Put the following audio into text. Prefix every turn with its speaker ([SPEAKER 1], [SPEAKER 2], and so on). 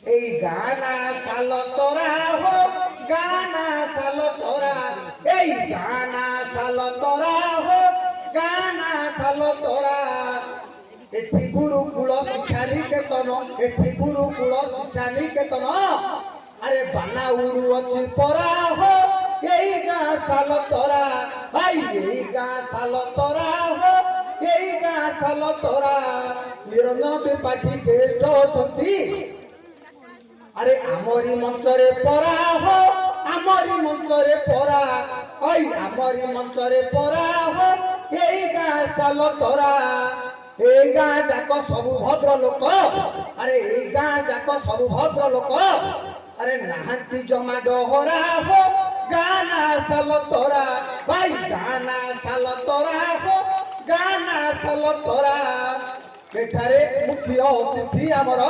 [SPEAKER 1] এই গানা সাল তোরা হো গানা সাল তোরা এই গানা সাল তোরা হো গানা সাল তোরা এটি গুরুকুল শিক্ষা নিকেতন এটি গুরুকুল শিক্ষা নিকেতন আরে বানাউরু অছি পরা হো এই গা সাল তোরা ভাই এই গা সাল তোরা হো এই গা সাল তোরা নিরঞ্জন ত্রিপাঠী গেষ্ট অଛନ୍ତି আরে আমরি মঞ্চরে পরা হো আমরি মঞ্চরে পরা ওই আমরি মঞ্চরে পরা হো এই গা সাল তোরা এই গা যাক সবু ভদ্র লোক আরে এই গা যাক সবু ভদ্র লোক আরে নাহান্তি জমা ডহরা হো গানা সাল তোরা ভাই গানা সাল তোরা হো গানা সাল তোরা এଠାରେ ମୁଖ୍ୟ ଅତିଥି ଆମର